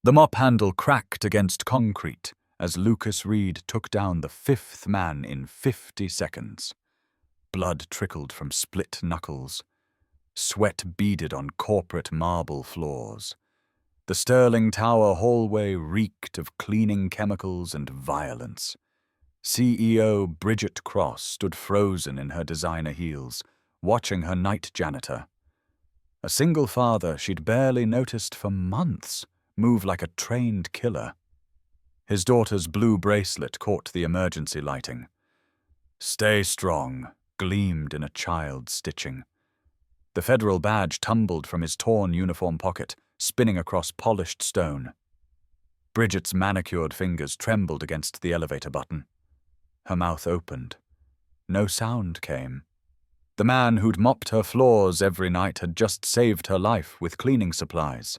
The mop handle cracked against concrete as Lucas Reed took down the fifth man in 50 seconds. Blood trickled from split knuckles. Sweat beaded on corporate marble floors. The Sterling Tower hallway reeked of cleaning chemicals and violence. CEO Bridget Cross stood frozen in her designer heels, watching her night janitor. A single father she'd barely noticed for months move like a trained killer. His daughter's blue bracelet caught the emergency lighting. "Stay strong," gleamed in a child's stitching. The federal badge tumbled from his torn uniform pocket, spinning across polished stone. Bridget's manicured fingers trembled against the elevator button. Her mouth opened. No sound came. The man who'd mopped her floors every night had just saved her life with cleaning supplies.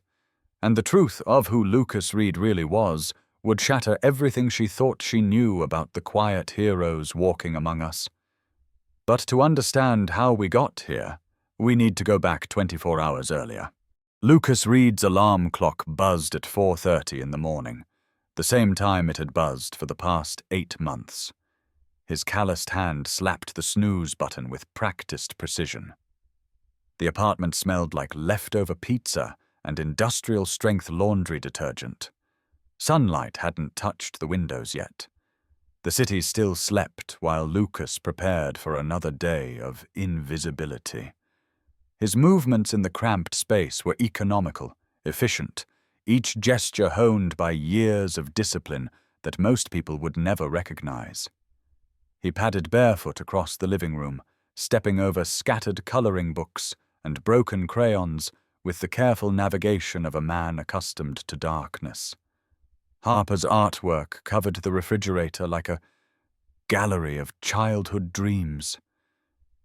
And the truth of who Lucas Reed really was would shatter everything she thought she knew about the quiet heroes walking among us. But to understand how we got here, we need to go back 24 hours earlier. Lucas Reed's alarm clock buzzed at 4:30 in the morning, the same time it had buzzed for the past 8 months. His calloused hand slapped the snooze button with practiced precision. The apartment smelled like leftover pizza and industrial-strength laundry detergent. Sunlight hadn't touched the windows yet. The city still slept while Lucas prepared for another day of invisibility. His movements in the cramped space were economical, efficient, each gesture honed by years of discipline that most people would never recognize. He padded barefoot across the living room, stepping over scattered coloring books and broken crayons with the careful navigation of a man accustomed to darkness. Harper's artwork covered the refrigerator like a gallery of childhood dreams.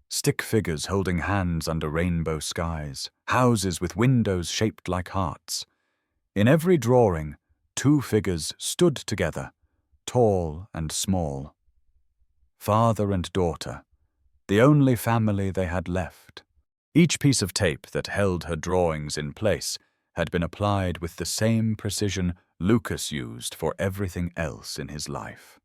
Stick figures holding hands under rainbow skies, houses with windows shaped like hearts. In every drawing, 2 figures stood together, tall and small. Father and daughter, the only family they had left. Each piece of tape that held her drawings in place had been applied with the same precision Lucas used for everything else in his life.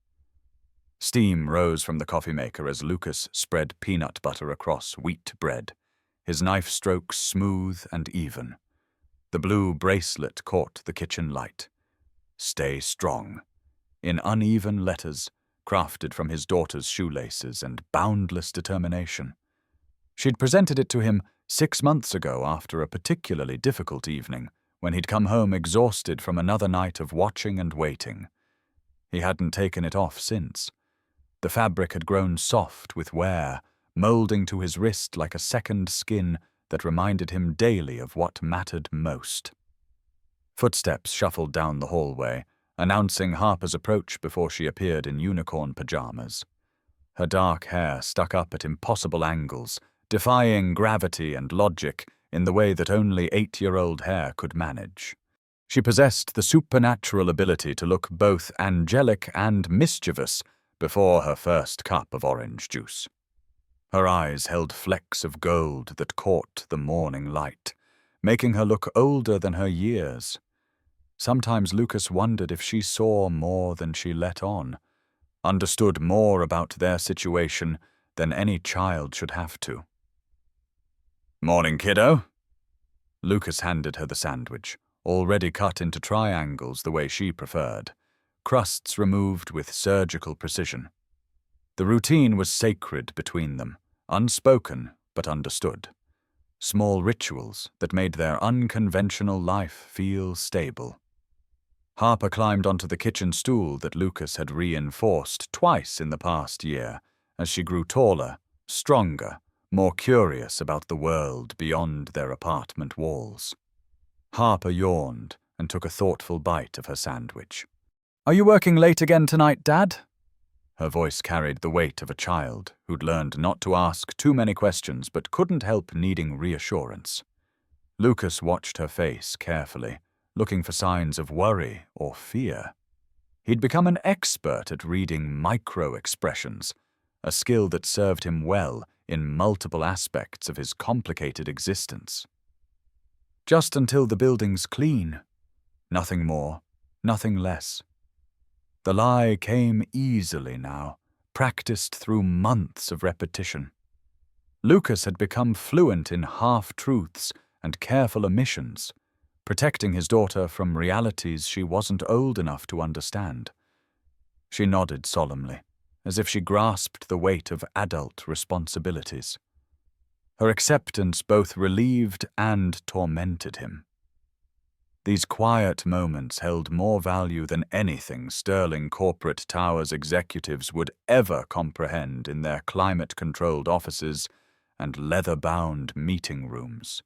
Steam rose from the coffee maker as Lucas spread peanut butter across wheat bread, his knife strokes smooth and even. The blue bracelet caught the kitchen light. "Stay strong," in uneven letters, crafted from his daughter's shoelaces and boundless determination. She'd presented it to him 6 months ago after a particularly difficult evening, when he'd come home exhausted from another night of watching and waiting. He hadn't taken it off since. The fabric had grown soft with wear, molding to his wrist like a second skin that reminded him daily of what mattered most. Footsteps shuffled down the hallway, announcing Harper's approach before she appeared in unicorn pajamas. Her dark hair stuck up at impossible angles, defying gravity and logic in the way that only 8-year-old hair could manage. She possessed the supernatural ability to look both angelic and mischievous before her first cup of orange juice. Her eyes held flecks of gold that caught the morning light, making her look older than her years. Sometimes Lucas wondered if she saw more than she let on, understood more about their situation than any child should have to. "Morning, kiddo." Lucas handed her the sandwich, already cut into triangles the way she preferred, crusts removed with surgical precision. The routine was sacred between them, unspoken but understood. Small rituals that made their unconventional life feel stable. Harper climbed onto the kitchen stool that Lucas had reinforced twice in the past year as she grew taller, stronger, more curious about the world beyond their apartment walls. Harper yawned and took a thoughtful bite of her sandwich. "Are you working late again tonight, Dad?" Her voice carried the weight of a child who'd learned not to ask too many questions but couldn't help needing reassurance. Lucas watched her face carefully, looking for signs of worry or fear. He'd become an expert at reading micro-expressions, a skill that served him well in multiple aspects of his complicated existence. "Just until the building's clean." Nothing more, nothing less. The lie came easily now, practiced through months of repetition. Lucas had become fluent in half-truths and careful omissions, protecting his daughter from realities she wasn't old enough to understand. She nodded solemnly, as if she grasped the weight of adult responsibilities. Her acceptance both relieved and tormented him. These quiet moments held more value than anything Sterling Corporate Towers executives would ever comprehend in their climate-controlled offices and leather-bound meeting rooms.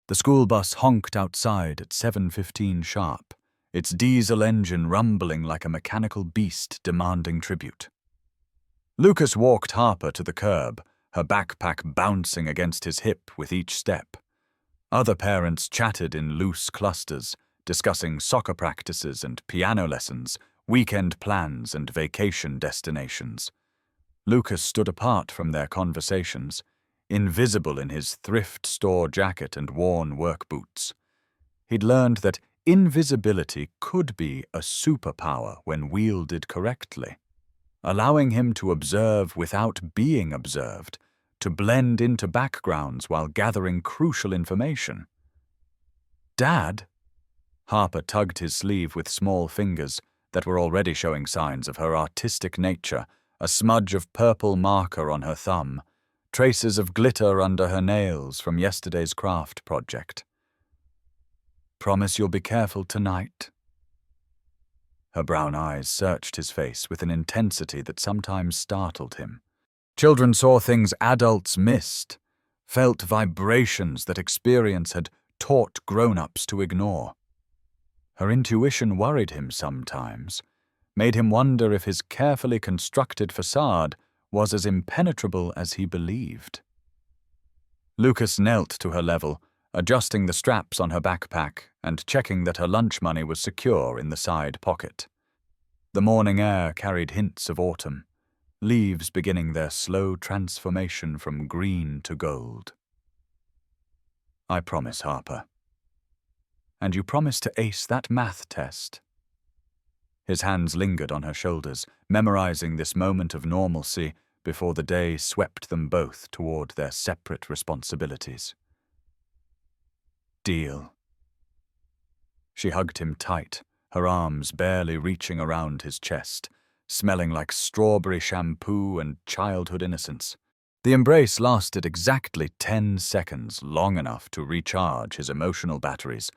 The school bus honked outside at 7:15 sharp, its diesel engine rumbling like a mechanical beast demanding tribute. Lucas walked Harper to the curb, her backpack bouncing against his hip with each step. Other parents chatted in loose clusters, discussing soccer practices and piano lessons, weekend plans and vacation destinations. Lucas stood apart from their conversations, invisible in his thrift store jacket and worn work boots. He'd learned that invisibility could be a superpower when wielded correctly, allowing him to observe without being observed, to blend into backgrounds while gathering crucial information. "Dad?" Harper tugged his sleeve with small fingers that were already showing signs of her artistic nature, a smudge of purple marker on her thumb, traces of glitter under her nails from yesterday's craft project. "Promise you'll be careful tonight?" Her brown eyes searched his face with an intensity that sometimes startled him. Children saw things adults missed, felt vibrations that experience had taught grown-ups to ignore. Her intuition worried him sometimes, made him wonder if his carefully constructed facade was as impenetrable as he believed. Lucas knelt to her level, adjusting the straps on her backpack and checking that her lunch money was secure in the side pocket. The morning air carried hints of autumn, leaves beginning their slow transformation from green to gold. "I promise, Harper. And you promise to ace that math test?" His hands lingered on her shoulders, memorizing this moment of normalcy before the day swept them both toward their separate responsibilities. "Deal." She hugged him tight, her arms barely reaching around his chest, smelling like strawberry shampoo and childhood innocence. The embrace lasted exactly 10 seconds, long enough to recharge his emotional batteries,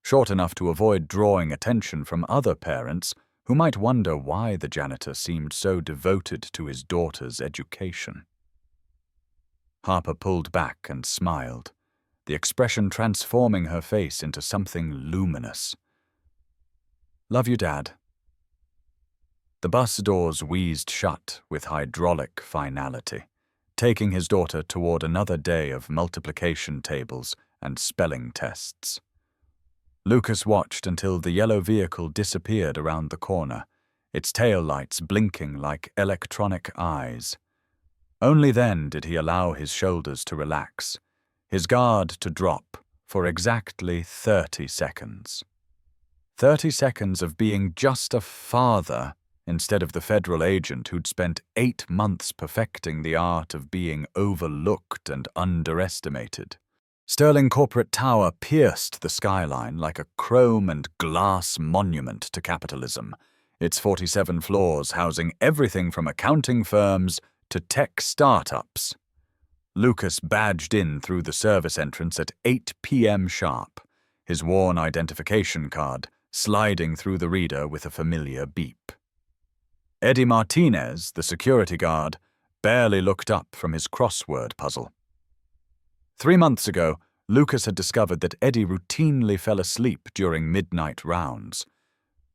short enough to avoid drawing attention from other parents who might wonder why the janitor seemed so devoted to his daughter's education. Harper pulled back and smiled, the expression transforming her face into something luminous. "Love you, Dad." The bus doors wheezed shut with hydraulic finality, taking his daughter toward another day of multiplication tables and spelling tests. Lucas watched until the yellow vehicle disappeared around the corner, its taillights blinking like electronic eyes. Only then did he allow his shoulders to relax, his guard to drop for exactly 30 seconds. 30 seconds of being just a father instead of the federal agent who'd spent 8 months perfecting the art of being overlooked and underestimated. Sterling Corporate Tower pierced the skyline like a chrome and glass monument to capitalism, its 47 floors housing everything from accounting firms to tech startups. Lucas badged in through the service entrance at 8 p.m. sharp, his worn identification card sliding through the reader with a familiar beep. Eddie Martinez, the security guard, barely looked up from his crossword puzzle. 3 months ago, Lucas had discovered that Eddie routinely fell asleep during midnight rounds.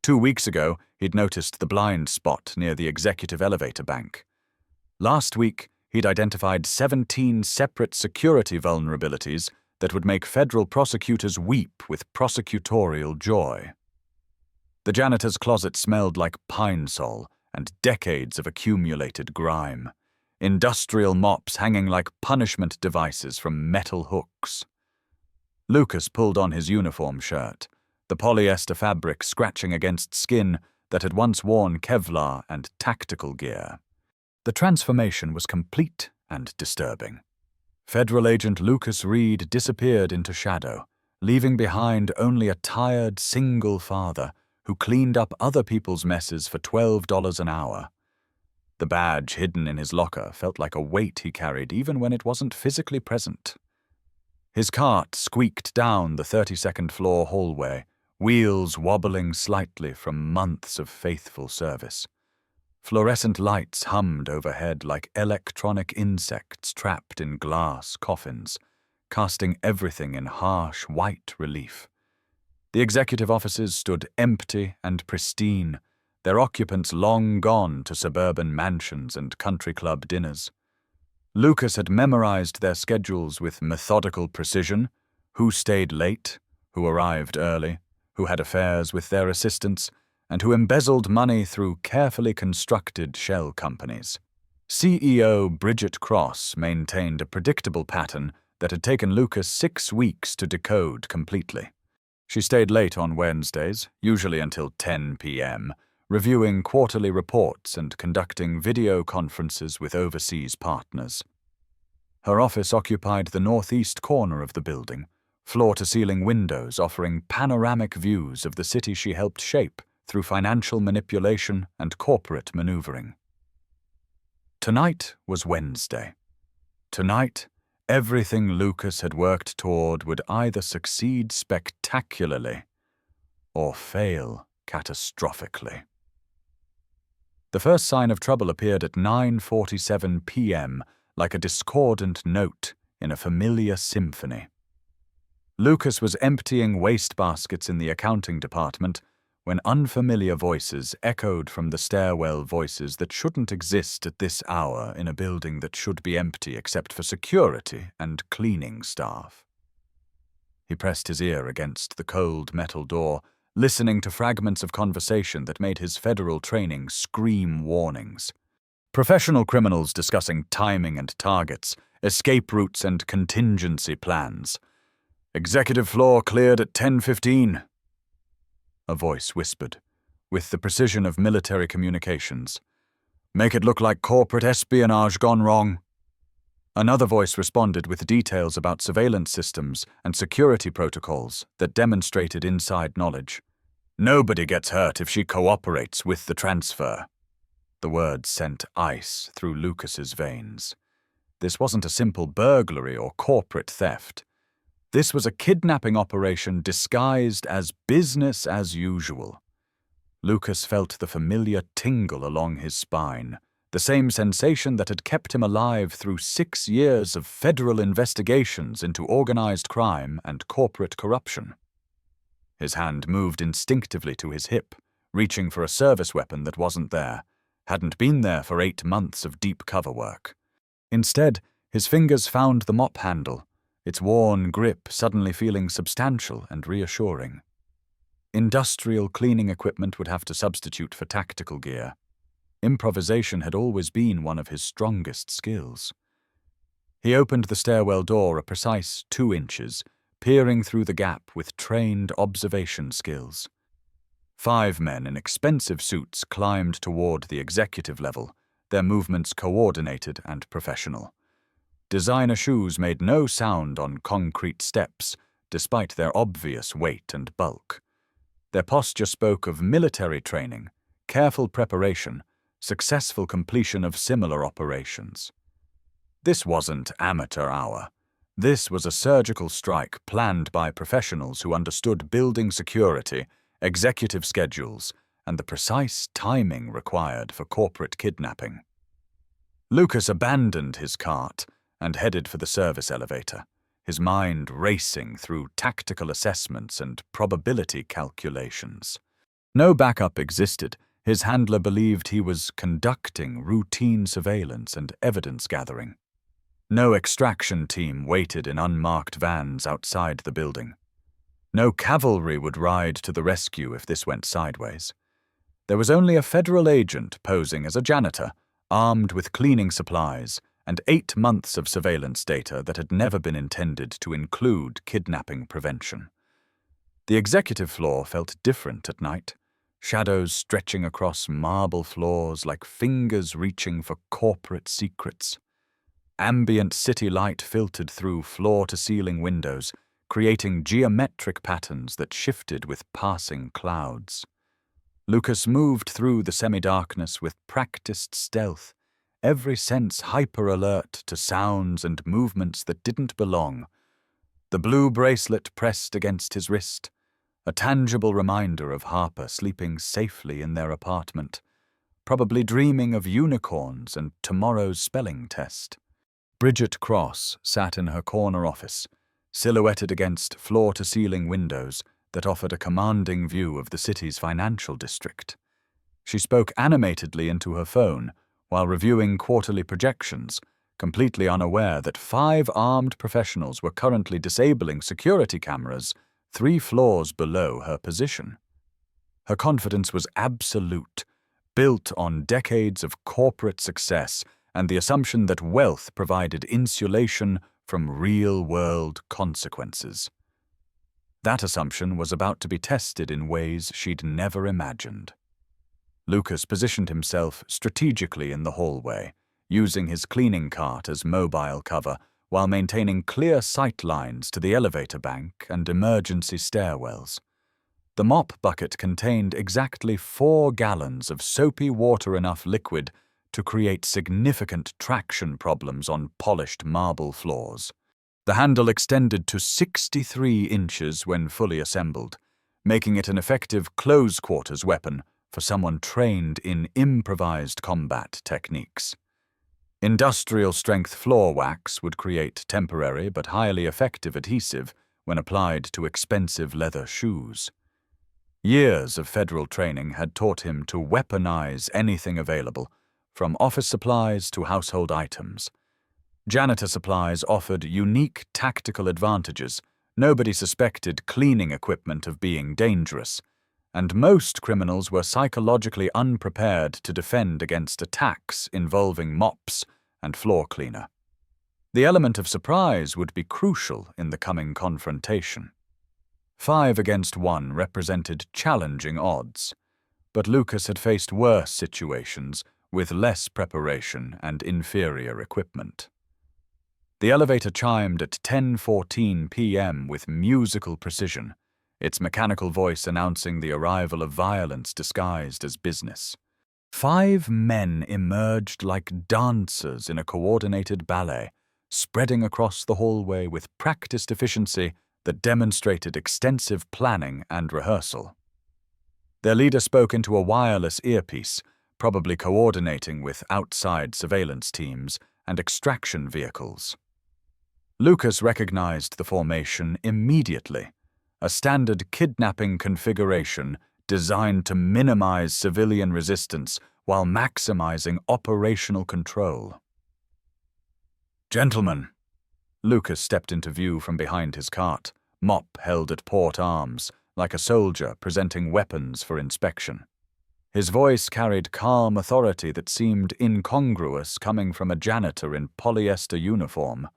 2 weeks ago, he'd noticed the blind spot near the executive elevator bank. Last week, he'd identified 17 separate security vulnerabilities that would make federal prosecutors weep with prosecutorial joy. The janitor's closet smelled like pine sol and decades of accumulated grime, industrial mops hanging like punishment devices from metal hooks. Lucas pulled on his uniform shirt, the polyester fabric scratching against skin that had once worn Kevlar and tactical gear. The transformation was complete and disturbing. Federal Agent Lucas Reed disappeared into shadow, leaving behind only a tired single father who cleaned up other people's messes for $12 an hour. The badge hidden in his locker felt like a weight he carried even when it wasn't physically present. His cart squeaked down the 32nd floor hallway, wheels wobbling slightly from months of faithful service. Fluorescent lights hummed overhead like electronic insects trapped in glass coffins, casting everything in harsh white relief. The executive offices stood empty and pristine, their occupants long gone to suburban mansions and country club dinners. Lucas had memorized their schedules with methodical precision: who stayed late, who arrived early, who had affairs with their assistants, and who embezzled money through carefully constructed shell companies. CEO Bridget Cross maintained a predictable pattern that had taken Lucas 6 weeks to decode completely. She stayed late on Wednesdays, usually until 10 p.m., reviewing quarterly reports and conducting video conferences with overseas partners. Her office occupied the northeast corner of the building, floor-to-ceiling windows offering panoramic views of the city she helped shape through financial manipulation and corporate maneuvering. Tonight was Wednesday. Tonight, everything Lucas had worked toward would either succeed spectacularly or fail catastrophically. The first sign of trouble appeared at 9:47 p.m., like a discordant note in a familiar symphony. Lucas was emptying wastebaskets in the accounting department when unfamiliar voices echoed from the stairwell, voices that shouldn't exist at this hour in a building that should be empty except for security and cleaning staff. He pressed his ear against the cold metal door, listening to fragments of conversation that made his federal training scream warnings. Professional criminals discussing timing and targets, escape routes and contingency plans. "Executive floor cleared at 10:15. A voice whispered, with the precision of military communications. "Make it look like corporate espionage gone wrong." Another voice responded with details about surveillance systems and security protocols that demonstrated inside knowledge. "Nobody gets hurt if she cooperates with the transfer." The words sent ice through Lucas's veins. This wasn't a simple burglary or corporate theft. This was a kidnapping operation disguised as business as usual. Lucas felt the familiar tingle along his spine, the same sensation that had kept him alive through 6 years of federal investigations into organized crime and corporate corruption. His hand moved instinctively to his hip, reaching for a service weapon that wasn't there, hadn't been there for 8 months of deep cover work. Instead, his fingers found the mop handle, its worn grip suddenly feeling substantial and reassuring. Industrial cleaning equipment would have to substitute for tactical gear. Improvisation had always been one of his strongest skills. He opened the stairwell door a precise 2 inches, peering through the gap with trained observation skills. 5 men in expensive suits climbed toward the executive level, their movements coordinated and professional. Designer shoes made no sound on concrete steps, despite their obvious weight and bulk. Their posture spoke of military training, careful preparation, successful completion of similar operations. This wasn't amateur hour. This was a surgical strike planned by professionals who understood building security, executive schedules, and the precise timing required for corporate kidnapping. Lucas abandoned his cart and headed for the service elevator, his mind racing through tactical assessments and probability calculations. No backup existed. His handler believed he was conducting routine surveillance and evidence gathering. No extraction team waited in unmarked vans outside the building. No cavalry would ride to the rescue if this went sideways. There was only a federal agent posing as a janitor, armed with cleaning supplies, and 8 months of surveillance data that had never been intended to include kidnapping prevention. The executive floor felt different at night, shadows stretching across marble floors like fingers reaching for corporate secrets. Ambient city light filtered through floor-to-ceiling windows, creating geometric patterns that shifted with passing clouds. Lucas moved through the semi-darkness with practiced stealth, every sense hyper-alert to sounds and movements that didn't belong. The blue bracelet pressed against his wrist, a tangible reminder of Harper sleeping safely in their apartment, probably dreaming of unicorns and tomorrow's spelling test. Bridget Cross sat in her corner office, silhouetted against floor-to-ceiling windows that offered a commanding view of the city's financial district. She spoke animatedly into her phone while reviewing quarterly projections, completely unaware that 5 armed professionals were currently disabling security cameras 3 floors below her position. Her confidence was absolute, built on decades of corporate success and the assumption that wealth provided insulation from real-world consequences. That assumption was about to be tested in ways she'd never imagined. Lucas positioned himself strategically in the hallway, using his cleaning cart as mobile cover while maintaining clear sight lines to the elevator bank and emergency stairwells. The mop bucket contained exactly 4 gallons of soapy water-enough liquid to create significant traction problems on polished marble floors. The handle extended to 63 inches when fully assembled, making it an effective close-quarters weapon for someone trained in improvised combat techniques. Industrial-strength floor wax would create temporary but highly effective adhesive when applied to expensive leather shoes. Years of federal training had taught him to weaponize anything available, from office supplies to household items. Janitor supplies offered unique tactical advantages. Nobody suspected cleaning equipment of being dangerous, and most criminals were psychologically unprepared to defend against attacks involving mops and floor cleaner. The element of surprise would be crucial in the coming confrontation. 5 against 1 represented challenging odds, but Lucas had faced worse situations with less preparation and inferior equipment. The elevator chimed at 10:14 p.m. with musical precision, its mechanical voice announcing the arrival of violence disguised as business. 5 men emerged like dancers in a coordinated ballet, spreading across the hallway with practiced efficiency that demonstrated extensive planning and rehearsal. Their leader spoke into a wireless earpiece, probably coordinating with outside surveillance teams and extraction vehicles. Lucas recognized the formation immediately, a standard kidnapping configuration designed to minimize civilian resistance while maximizing operational control. "Gentlemen," Lucas stepped into view from behind his cart, mop held at port arms, like a soldier presenting weapons for inspection. His voice carried calm authority that seemed incongruous coming from a janitor in polyester uniform.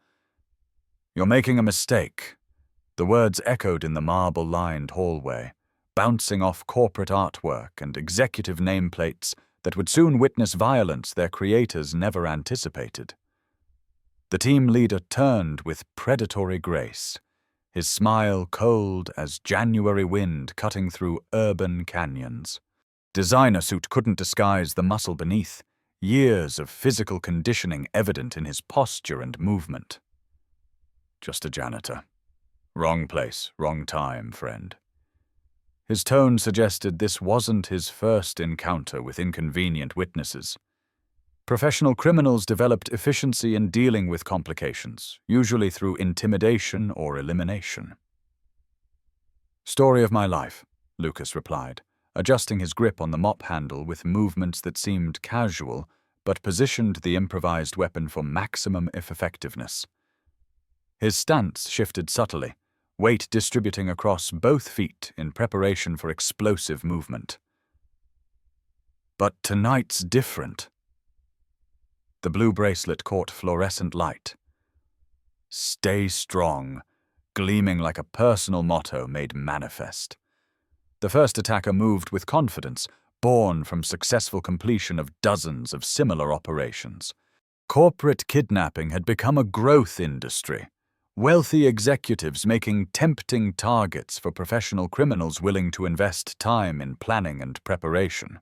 "You're making a mistake." The words echoed in the marble-lined hallway, bouncing off corporate artwork and executive nameplates that would soon witness violence their creators never anticipated. The team leader turned with predatory grace, his smile cold as January wind cutting through urban canyons. Designer suit couldn't disguise the muscle beneath, years of physical conditioning evident in his posture and movement. "Just a janitor. Wrong place, wrong time, friend." His tone suggested this wasn't his first encounter with inconvenient witnesses. Professional criminals developed efficiency in dealing with complications, usually through intimidation or elimination. "Story of my life," Lucas replied, adjusting his grip on the mop handle with movements that seemed casual but positioned the improvised weapon for maximum effectiveness. His stance shifted subtly, weight distributing across both feet in preparation for explosive movement. "But tonight's different." The blue bracelet caught fluorescent light. "Stay strong. gleaming like a personal motto made manifest. The first attacker moved with confidence, born from successful completion of dozens of similar operations. Corporate kidnapping had become a growth industry, wealthy executives making tempting targets for professional criminals willing to invest time in planning and preparation.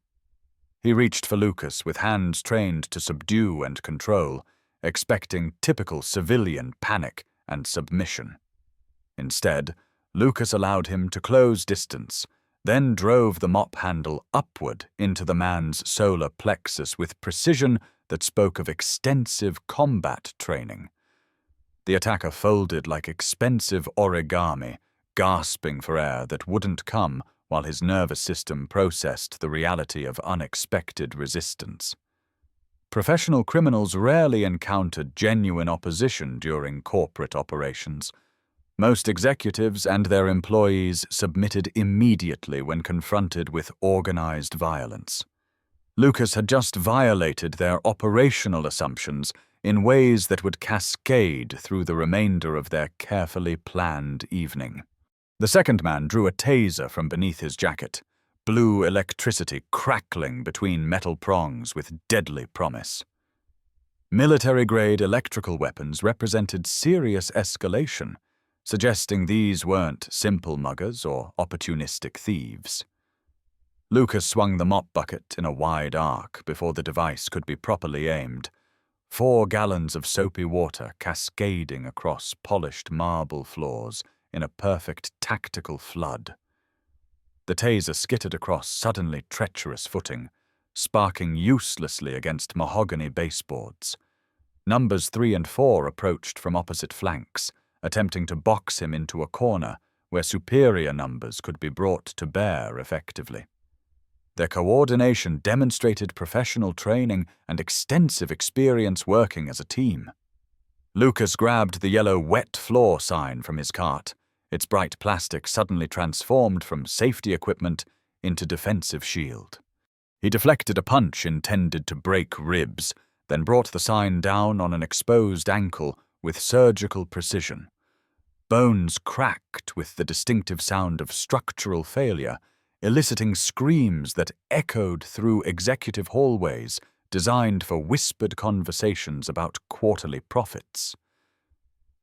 He reached for Lucas with hands trained to subdue and control, expecting typical civilian panic and submission. Instead, Lucas allowed him to close distance, then drove the mop handle upward into the man's solar plexus with precision that spoke of extensive combat training. The attacker folded like expensive origami, gasping for air that wouldn't come while his nervous system processed the reality of unexpected resistance. Professional criminals rarely encountered genuine opposition during corporate operations. Most executives and their employees submitted immediately when confronted with organized violence. Lucas had just violated their operational assumptions in ways that would cascade through the remainder of their carefully planned evening. The second man drew a taser from beneath his jacket, blue electricity crackling between metal prongs with deadly promise. Military-grade electrical weapons represented serious escalation, suggesting these weren't simple muggers or opportunistic thieves. Lucas swung the mop bucket in a wide arc before the device could be properly aimed, 4 gallons of soapy water cascading across polished marble floors in a perfect tactical flood. The taser skittered across suddenly treacherous footing, sparking uselessly against mahogany baseboards. Numbers 3 and 4 approached from opposite flanks, attempting to box him into a corner where superior numbers could be brought to bear effectively. Their coordination demonstrated professional training and extensive experience working as a team. Lucas grabbed the yellow wet floor sign from his cart, its bright plastic suddenly transformed from safety equipment into defensive shield. He deflected a punch intended to break ribs, then brought the sign down on an exposed ankle with surgical precision. Bones cracked with the distinctive sound of structural failure, eliciting screams that echoed through executive hallways designed for whispered conversations about quarterly profits.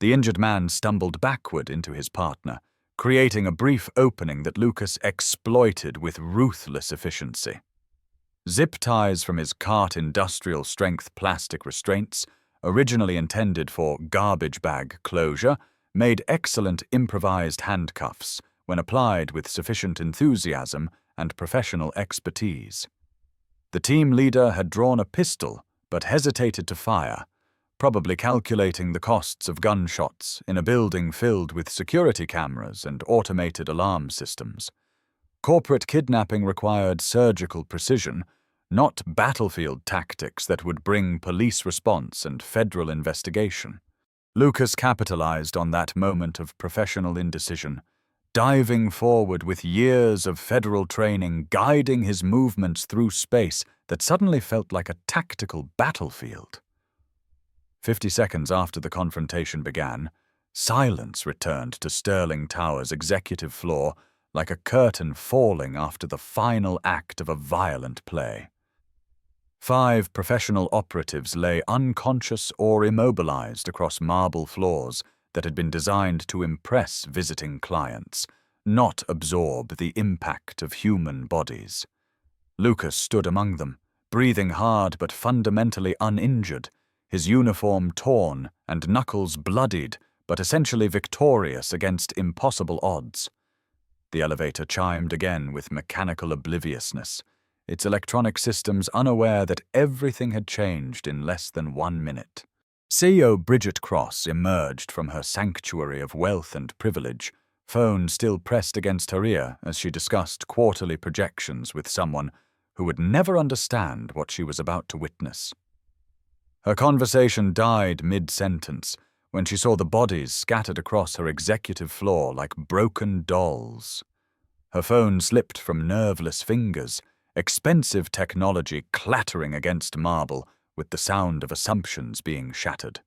The injured man stumbled backward into his partner, creating a brief opening that Lucas exploited with ruthless efficiency. Zip ties from his cart industrial-strength plastic restraints, originally intended for garbage bag closure, made excellent improvised handcuffs when applied with sufficient enthusiasm and professional expertise. The team leader had drawn a pistol but hesitated to fire, probably calculating the costs of gunshots in a building filled with security cameras and automated alarm systems. Corporate kidnapping required surgical precision, not battlefield tactics that would bring police response and federal investigation. Lucas capitalized on that moment of professional indecision, diving forward with years of federal training guiding his movements through space that suddenly felt like a tactical battlefield. 50 seconds after the confrontation began, silence returned to Sterling Tower's executive floor like a curtain falling after the final act of a violent play. 5 professional operatives lay unconscious or immobilized across marble floors that had been designed to impress visiting clients, not absorb the impact of human bodies. Lucas stood among them, breathing hard but fundamentally uninjured, his uniform torn and knuckles bloodied but essentially victorious against impossible odds. The elevator chimed again with mechanical obliviousness, its electronic systems unaware that everything had changed in less than 1 minute. CEO Bridget Cross emerged from her sanctuary of wealth and privilege, phone still pressed against her ear as she discussed quarterly projections with someone who would never understand what she was about to witness. Her conversation died mid-sentence when she saw the bodies scattered across her executive floor like broken dolls. Her phone slipped from nerveless fingers, expensive technology clattering against marble with the sound of assumptions being shattered.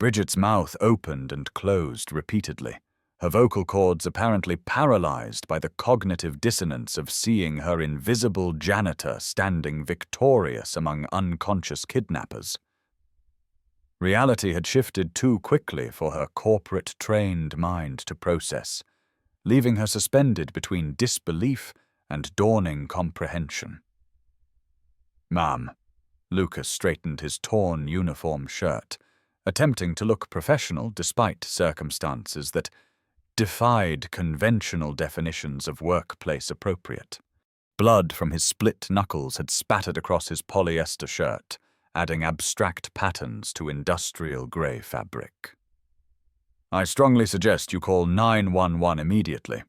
Bridget's mouth opened and closed repeatedly, her vocal cords apparently paralyzed by the cognitive dissonance of seeing her invisible janitor standing victorious among unconscious kidnappers. Reality had shifted too quickly for her corporate-trained mind to process, leaving her suspended between disbelief and dawning comprehension. "Ma'am," Lucas straightened his torn uniform shirt, attempting to look professional despite circumstances that defied conventional definitions of workplace appropriate. Blood from his split knuckles had spattered across his polyester shirt, adding abstract patterns to industrial grey fabric. "I strongly suggest you call 911 immediately."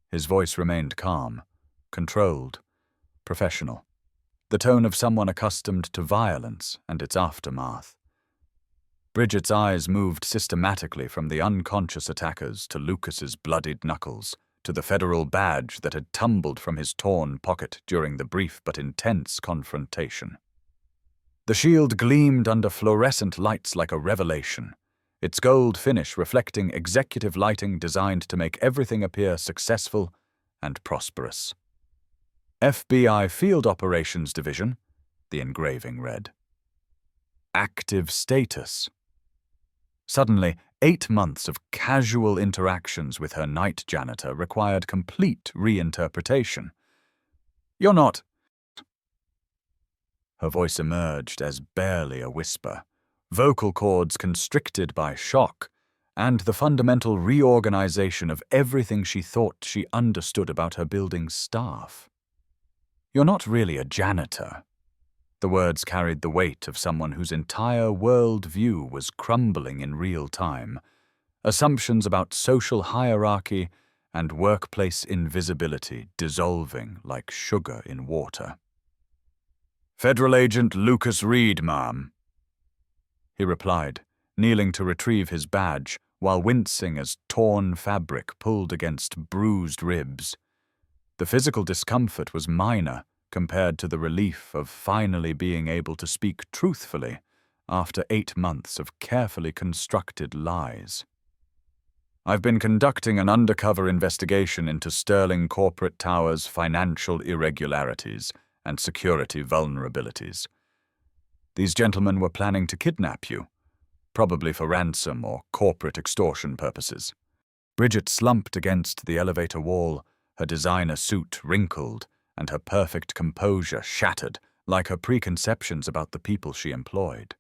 His voice remained calm, controlled, professional, the tone of someone accustomed to violence and its aftermath. Bridget's eyes moved systematically from the unconscious attackers to Lucas's bloodied knuckles, to the federal badge that had tumbled from his torn pocket during the brief but intense confrontation. The shield gleamed under fluorescent lights like a revelation, its gold finish reflecting executive lighting designed to make everything appear successful and prosperous. "FBI Field Operations Division," the engraving read. "Active status." Suddenly, 8 months of casual interactions with her night janitor required complete reinterpretation. "You're not—" Her voice emerged as barely a whisper, vocal cords constricted by shock, and the fundamental reorganization of everything she thought she understood about her building's staff. "You're not really a janitor." The words carried the weight of someone whose entire world view was crumbling in real time, assumptions about social hierarchy and workplace invisibility dissolving like sugar in water. "Federal Agent Lucas Reed, ma'am," he replied, kneeling to retrieve his badge while wincing as torn fabric pulled against bruised ribs. The physical discomfort was minor compared to the relief of finally being able to speak truthfully after 8 months of carefully constructed lies. "I've been conducting an undercover investigation into Sterling Corporate Tower's financial irregularities and security vulnerabilities. These gentlemen were planning to kidnap you, probably for ransom or corporate extortion purposes." Bridget slumped against the elevator wall, her designer suit wrinkled and her perfect composure shattered like her preconceptions about the people she employed.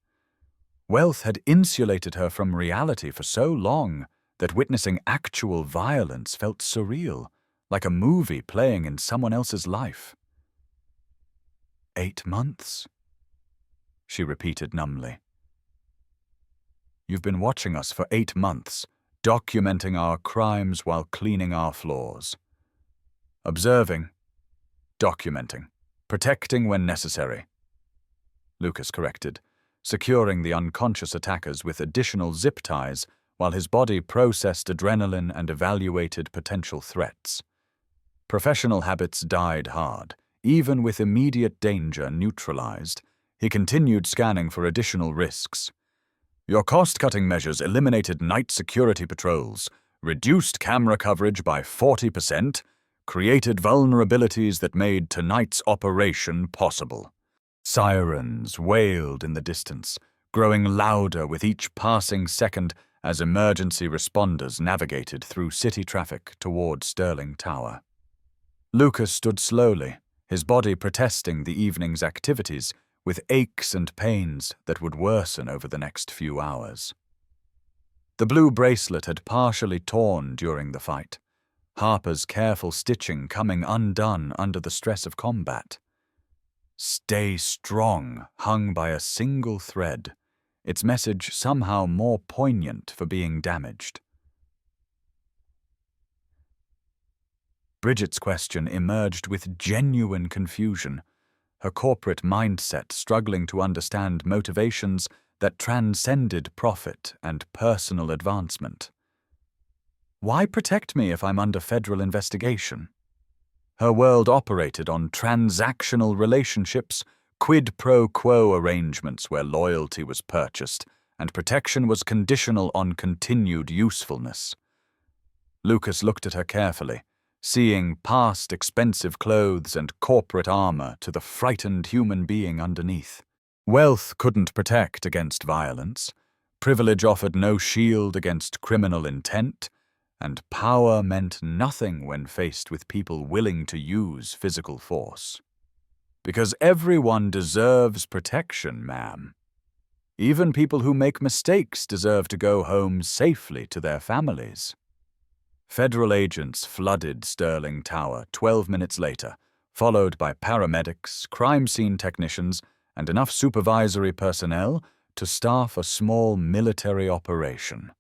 Wealth had insulated her from reality for so long that witnessing actual violence felt surreal, like a movie playing in someone else's life. 8 months? She repeated numbly. "You've been watching us for 8 months, documenting our crimes while cleaning our floors. Observing, documenting, protecting when necessary," Lucas corrected, securing the unconscious attackers with additional zip ties while his body processed adrenaline and evaluated potential threats. Professional habits died hard. Even with immediate danger neutralized, he continued scanning for additional risks. "Your cost-cutting measures eliminated night security patrols, reduced camera coverage by 40%, created vulnerabilities that made tonight's operation possible." Sirens wailed in the distance, growing louder with each passing second as emergency responders navigated through city traffic toward Sterling Tower. Lucas stood slowly, his body protesting the evening's activities with aches and pains that would worsen over the next few hours. The blue bracelet had partially torn during the fight, Harper's careful stitching coming undone under the stress of combat. "Stay strong" hung by a single thread, its message somehow more poignant for being damaged. Bridget's question emerged with genuine confusion, her corporate mindset struggling to understand motivations that transcended profit and personal advancement. Why protect me if I'm under federal investigation? Her world operated on transactional relationships, quid pro quo arrangements where loyalty was purchased and protection was conditional on continued usefulness. Lucas looked at her carefully, seeing past expensive clothes and corporate armor to the frightened human being underneath. Wealth couldn't protect against violence, privilege offered no shield against criminal intent, and power meant nothing when faced with people willing to use physical force. Because everyone deserves protection, ma'am. Even people who make mistakes deserve to go home safely to their families. Federal agents flooded Sterling Tower 12 minutes later, followed by paramedics, crime scene technicians, and enough supervisory personnel to staff a small military operation.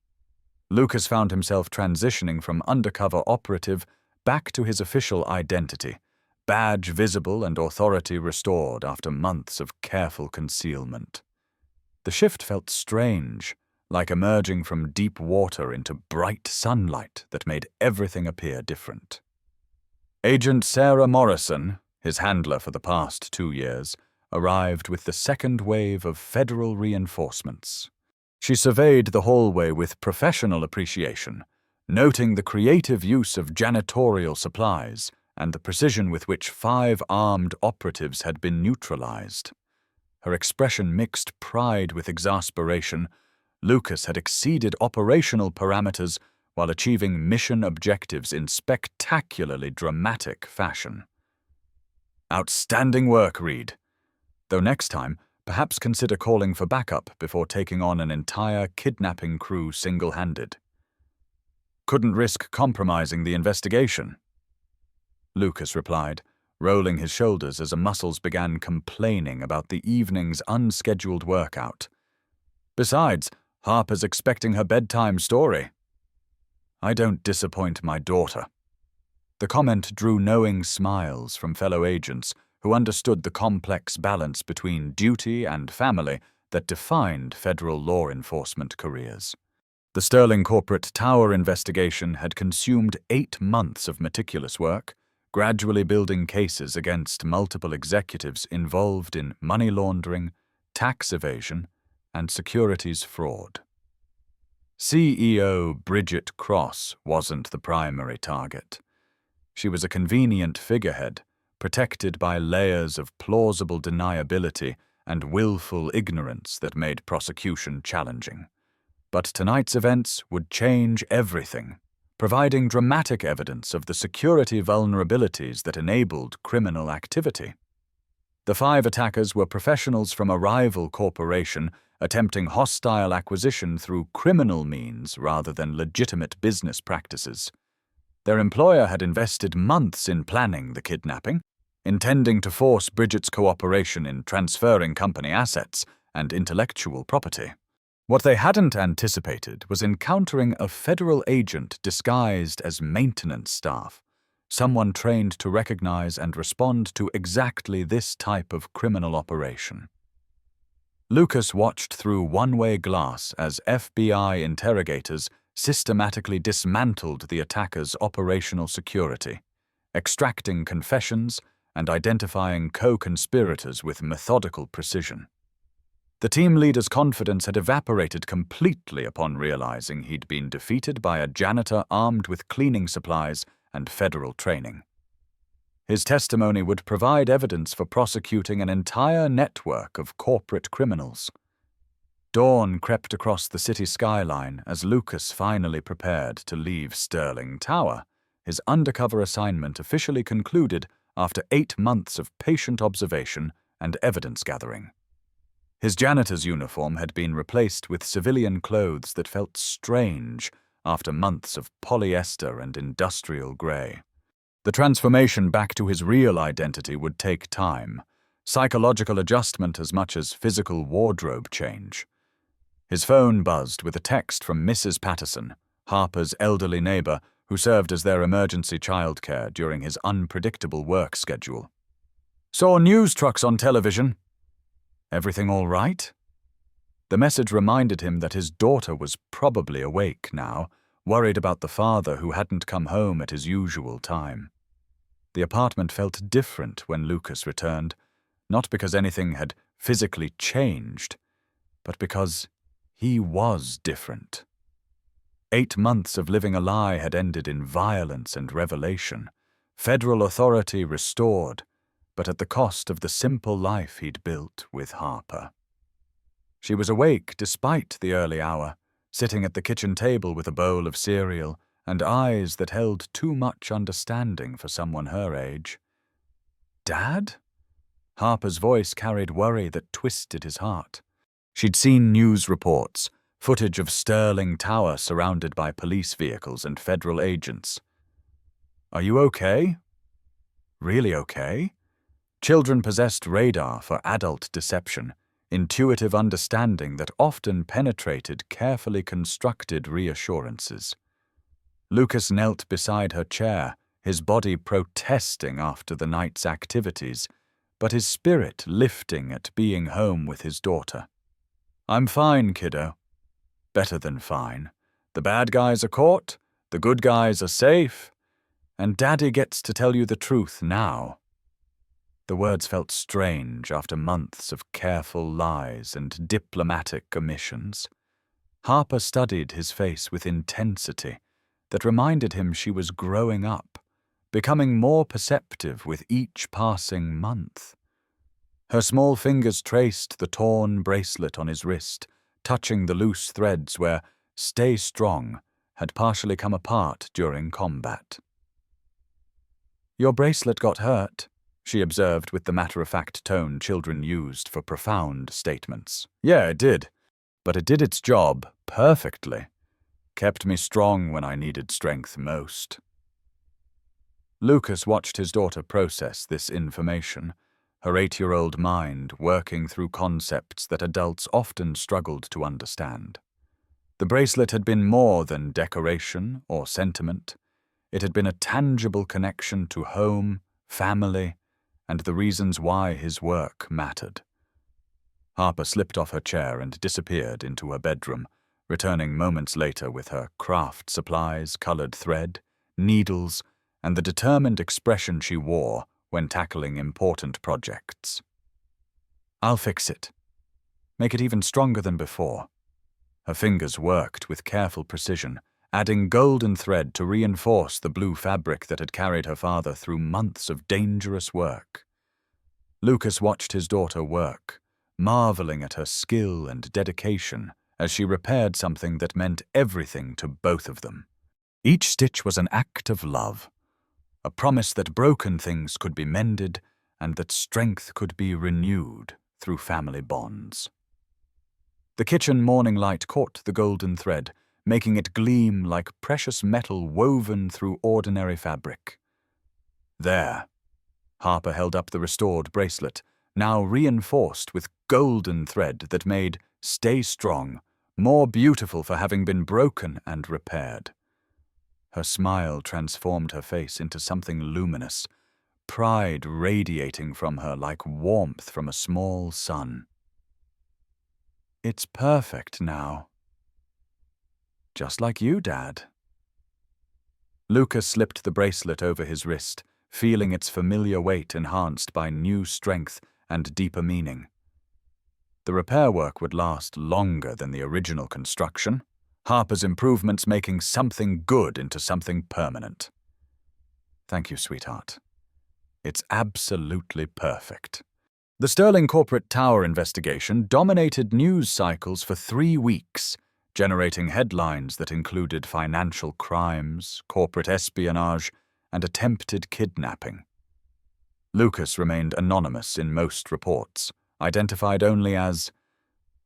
Lucas found himself transitioning from undercover operative back to his official identity, badge visible and authority restored after months of careful concealment. The shift felt strange, like emerging from deep water into bright sunlight that made everything appear different. Agent Sarah Morrison, his handler for the past 2 years, arrived with the second wave of federal reinforcements. She surveyed the hallway with professional appreciation, noting the creative use of janitorial supplies and the precision with which 5 armed operatives had been neutralized. Her expression mixed pride with exasperation. Lucas had exceeded operational parameters while achieving mission objectives in spectacularly dramatic fashion. Outstanding work, Reed. Though next time, perhaps consider calling for backup before taking on an entire kidnapping crew single-handed. Couldn't risk compromising the investigation, Lucas replied, rolling his shoulders as the muscles began complaining about the evening's unscheduled workout. Besides, Harper's expecting her bedtime story. I don't disappoint my daughter. The comment drew knowing smiles from fellow agents who understood the complex balance between duty and family that defined federal law enforcement careers. The Sterling Corporate Tower investigation had consumed 8 months of meticulous work, gradually building cases against multiple executives involved in money laundering, tax evasion, and securities fraud. CEO Bridget Cross wasn't the primary target. She was a convenient figurehead, protected by layers of plausible deniability and willful ignorance that made prosecution challenging. But tonight's events would change everything, providing dramatic evidence of the security vulnerabilities that enabled criminal activity. The 5 attackers were professionals from a rival corporation attempting hostile acquisition through criminal means rather than legitimate business practices. Their employer had invested months in planning the kidnapping, intending to force Bridget's cooperation in transferring company assets and intellectual property. What they hadn't anticipated was encountering a federal agent disguised as maintenance staff, someone trained to recognize and respond to exactly this type of criminal operation. Lucas watched through one-way glass as FBI interrogators systematically dismantled the attackers' operational security, extracting confessions and identifying co-conspirators with methodical precision. The team leader's confidence had evaporated completely upon realizing he'd been defeated by a janitor armed with cleaning supplies and federal training. His testimony would provide evidence for prosecuting an entire network of corporate criminals. Dawn crept across the city skyline as Lucas finally prepared to leave Sterling Tower, his undercover assignment officially concluded after 8 months of patient observation and evidence gathering. His janitor's uniform had been replaced with civilian clothes that felt strange after months of polyester and industrial gray. The transformation back to his real identity would take time, psychological adjustment as much as physical wardrobe change. His phone buzzed with a text from Mrs. Patterson, Harper's elderly neighbor who served as their emergency childcare during his unpredictable work schedule. "Saw news trucks on television. Everything all right?" The message reminded him that his daughter was probably awake now, worried about the father who hadn't come home at his usual time. The apartment felt different when Lucas returned, not because anything had physically changed, but because He was different. 8 months of living a lie had ended in violence and revelation, federal authority restored, but at the cost of the simple life he'd built with Harper. She was awake despite the early hour, sitting at the kitchen table with a bowl of cereal and eyes that held too much understanding for someone her age. "Dad?" Harper's voice carried worry that twisted his heart. She'd seen news reports, footage of Sterling Tower surrounded by police vehicles and federal agents. "Are you okay? Really okay?" Children possessed radar for adult deception, intuitive understanding that often penetrated carefully constructed reassurances. Lucas knelt beside her chair, his body protesting after the night's activities, but his spirit lifting at being home with his daughter. "I'm fine, kiddo. Better than fine. The bad guys are caught, the good guys are safe, and Daddy gets to tell you the truth now." The words felt strange after months of careful lies and diplomatic omissions. Harper studied his face with intensity that reminded him she was growing up, becoming more perceptive with each passing month. Her small fingers traced the torn bracelet on his wrist, touching the loose threads where "Stay Strong" had partially come apart during combat. "Your bracelet got hurt," she observed with the matter-of-fact tone children used for profound statements. "Yeah, it did. But it did its job perfectly. Kept me strong when I needed strength most." Lucas watched his daughter process this information, her 8-year-old mind working through concepts that adults often struggled to understand. The bracelet had been more than decoration or sentiment. It had been a tangible connection to home, family, and the reasons why his work mattered. Harper slipped off her chair and disappeared into her bedroom, returning moments later with her craft supplies, colored thread, needles, and the determined expression she wore when tackling important projects. "I'll fix it. Make it even stronger than before." Her fingers worked with careful precision, adding golden thread to reinforce the blue fabric that had carried her father through months of dangerous work. Lucas watched his daughter work, marveling at her skill and dedication as she repaired something that meant everything to both of them. Each stitch was an act of love, a promise that broken things could be mended and that strength could be renewed through family bonds. The kitchen morning light caught the golden thread, making it gleam like precious metal woven through ordinary fabric. "There." Harper held up the restored bracelet, now reinforced with golden thread that made "Stay Strong" more beautiful for having been broken and repaired. Her smile transformed her face into something luminous, pride radiating from her like warmth from a small sun. "It's perfect now. Just like you, Dad." Lucas slipped the bracelet over his wrist, feeling its familiar weight enhanced by new strength and deeper meaning. The repair work would last longer than the original construction, Harper's improvements making something good into something permanent. "Thank you, sweetheart. It's absolutely perfect." The Sterling Corporate Tower investigation dominated news cycles for 3 weeks, generating headlines that included financial crimes, corporate espionage, and attempted kidnapping. Lucas remained anonymous in most reports, identified only as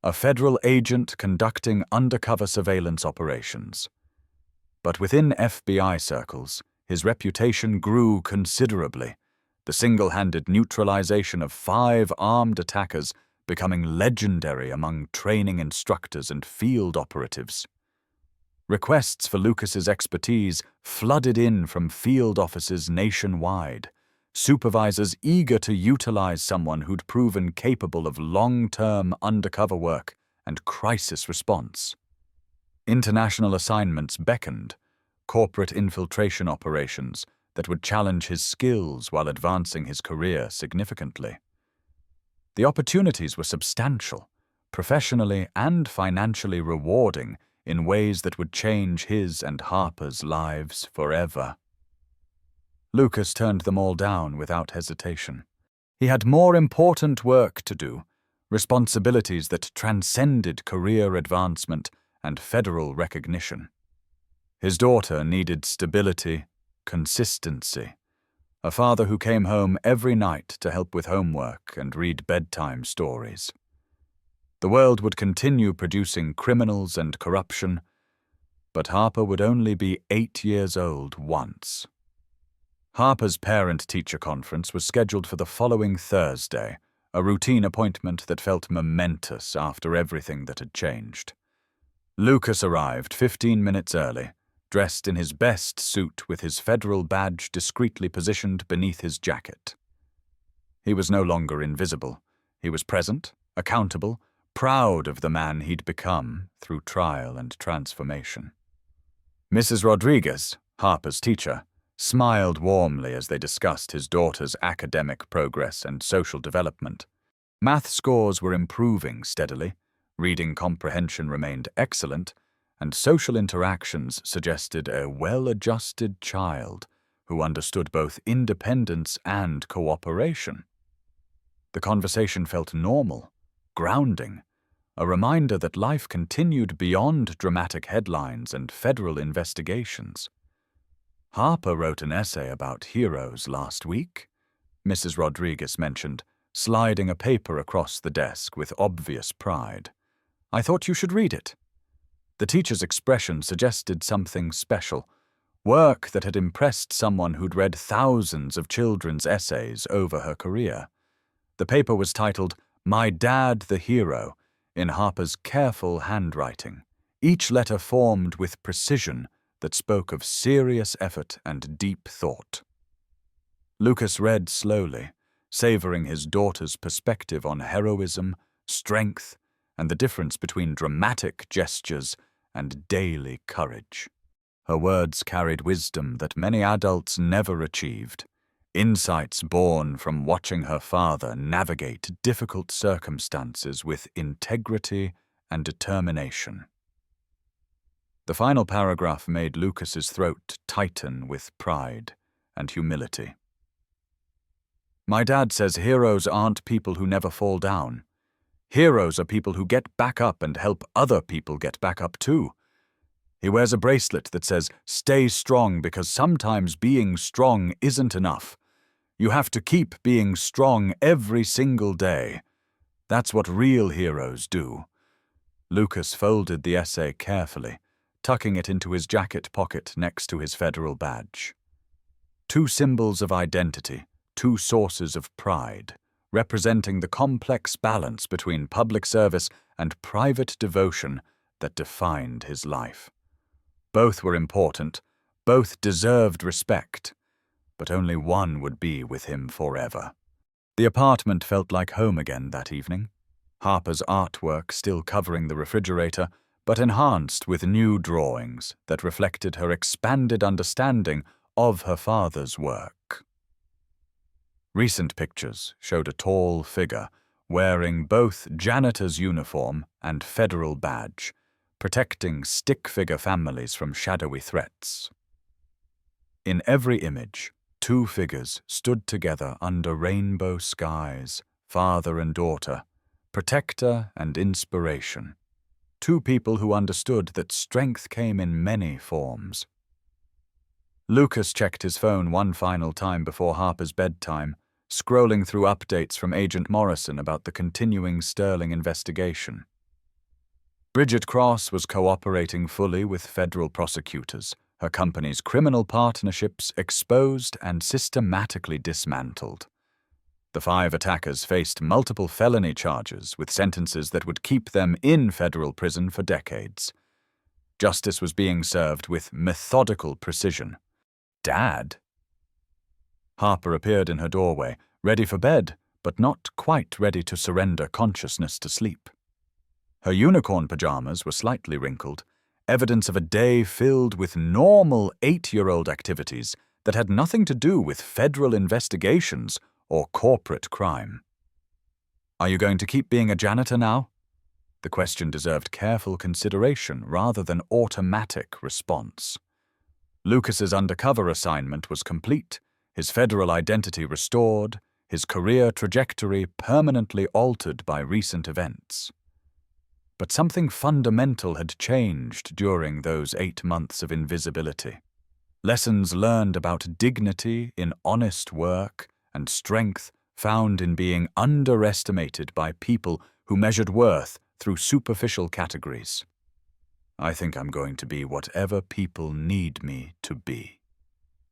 a federal agent conducting undercover surveillance operations. But within FBI circles, his reputation grew considerably, the single-handed neutralization of 5 armed attackers becoming legendary among training instructors and field operatives. Requests for Lucas's expertise flooded in from field offices nationwide, supervisors eager to utilize someone who'd proven capable of long-term undercover work and crisis response. International assignments beckoned, corporate infiltration operations that would challenge his skills while advancing his career significantly. The opportunities were substantial, professionally and financially rewarding in ways that would change his and Harper's lives forever. Lucas turned them all down without hesitation. He had more important work to do, responsibilities that transcended career advancement and federal recognition. His daughter needed stability, consistency, a father who came home every night to help with homework and read bedtime stories. The world would continue producing criminals and corruption, but Harper would only be 8 years old once. Harper's parent-teacher conference was scheduled for the following Thursday, a routine appointment that felt momentous after everything that had changed. Lucas arrived 15 minutes early, dressed in his best suit with his federal badge discreetly positioned beneath his jacket. He was no longer invisible. He was present, accountable, proud of the man he'd become through trial and transformation. Mrs. Rodriguez, Harper's teacher, smiled warmly as they discussed his daughter's academic progress and social development. Math scores were improving steadily, reading comprehension remained excellent, and social interactions suggested a well-adjusted child who understood both independence and cooperation. The conversation felt normal, grounding, a reminder that life continued beyond dramatic headlines and federal investigations. Harper wrote an essay about heroes last week, Mrs. Rodriguez mentioned, sliding a paper across the desk with obvious pride. I thought you should read it. The teacher's expression suggested something special, work that had impressed someone who'd read thousands of children's essays over her career. The paper was titled, My Dad the Hero, in Harper's careful handwriting, each letter formed with precision that spoke of serious effort and deep thought. Lucas read slowly, savoring his daughter's perspective on heroism, strength, and the difference between dramatic gestures and daily courage. Her words carried wisdom that many adults never achieved, insights born from watching her father navigate difficult circumstances with integrity and determination. The final paragraph made Lucas's throat tighten with pride and humility. My dad says heroes aren't people who never fall down. Heroes are people who get back up and help other people get back up too. He wears a bracelet that says, stay strong because sometimes being strong isn't enough. You have to keep being strong every single day. That's what real heroes do. Lucas folded the essay carefully, tucking it into his jacket pocket next to his federal badge. Two symbols of identity, two sources of pride, representing the complex balance between public service and private devotion that defined his life. Both were important, both deserved respect, but only one would be with him forever. The apartment felt like home again that evening, Harper's artwork still covering the refrigerator, but enhanced with new drawings that reflected her expanded understanding of her father's work. Recent pictures showed a tall figure wearing both janitor's uniform and federal badge, protecting stick-figure families from shadowy threats. In every image, two figures stood together under rainbow skies, father and daughter, protector and inspiration. Two people who understood that strength came in many forms. Lucas checked his phone one final time before Harper's bedtime, scrolling through updates from Agent Morrison about the continuing Sterling investigation. Bridget Cross was cooperating fully with federal prosecutors, her company's criminal partnerships exposed and systematically dismantled. The 5 attackers faced multiple felony charges with sentences that would keep them in federal prison for decades. Justice was being served with methodical precision. Dad? Harper appeared in her doorway, ready for bed, but not quite ready to surrender consciousness to sleep. Her unicorn pajamas were slightly wrinkled, evidence of a day filled with normal 8-year-old activities that had nothing to do with federal investigations or corporate crime. Are you going to keep being a janitor now? The question deserved careful consideration rather than automatic response. Lucas's undercover assignment was complete, his federal identity restored, his career trajectory permanently altered by recent events. But something fundamental had changed during those 8 months of invisibility. Lessons learned about dignity in honest work and strength found in being underestimated by people who measured worth through superficial categories. "I think I'm going to be whatever people need me to be,"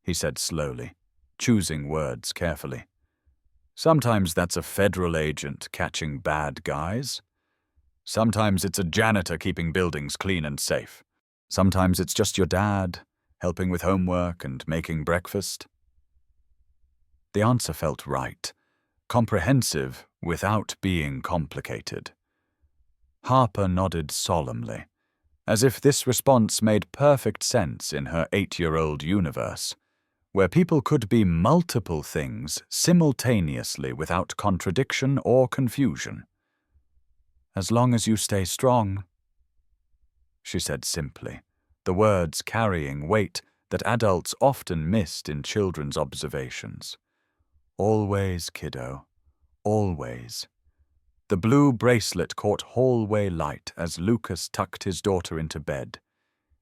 he said slowly, choosing words carefully. "Sometimes that's a federal agent catching bad guys. Sometimes it's a janitor keeping buildings clean and safe. Sometimes it's just your dad, helping with homework and making breakfast." The answer felt right, comprehensive without being complicated. Harper nodded solemnly, as if this response made perfect sense in her 8-year-old universe, where people could be multiple things simultaneously without contradiction or confusion. "As long as you stay strong," she said simply, the words carrying weight that adults often missed in children's observations. "Always, kiddo, always." The blue bracelet caught hallway light as Lucas tucked his daughter into bed,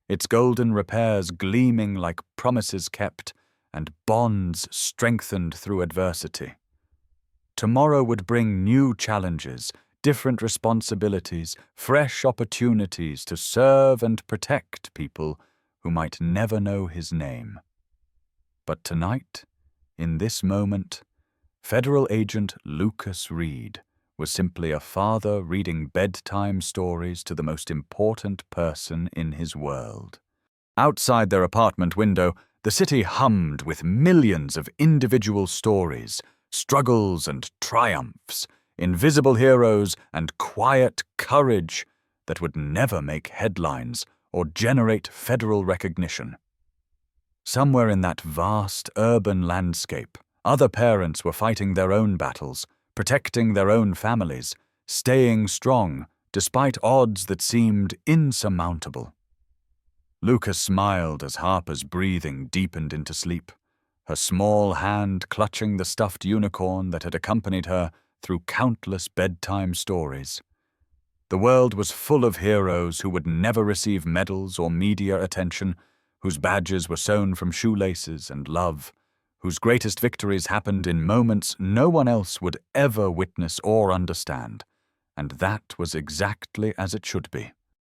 its golden repairs gleaming like promises kept and bonds strengthened through adversity. Tomorrow would bring new challenges, different responsibilities, fresh opportunities to serve and protect people who might never know his name. But tonight, in this moment, Federal Agent Lucas Reed was simply a father reading bedtime stories to the most important person in his world. Outside their apartment window, the city hummed with millions of individual stories, struggles and triumphs, invisible heroes and quiet courage that would never make headlines or generate federal recognition. Somewhere in that vast urban landscape, other parents were fighting their own battles, protecting their own families, staying strong despite odds that seemed insurmountable. Lucas smiled as Harper's breathing deepened into sleep, her small hand clutching the stuffed unicorn that had accompanied her through countless bedtime stories. The world was full of heroes who would never receive medals or media attention, whose badges were sewn from shoelaces and love, whose greatest victories happened in moments no one else would ever witness or understand. And that was exactly as it should be.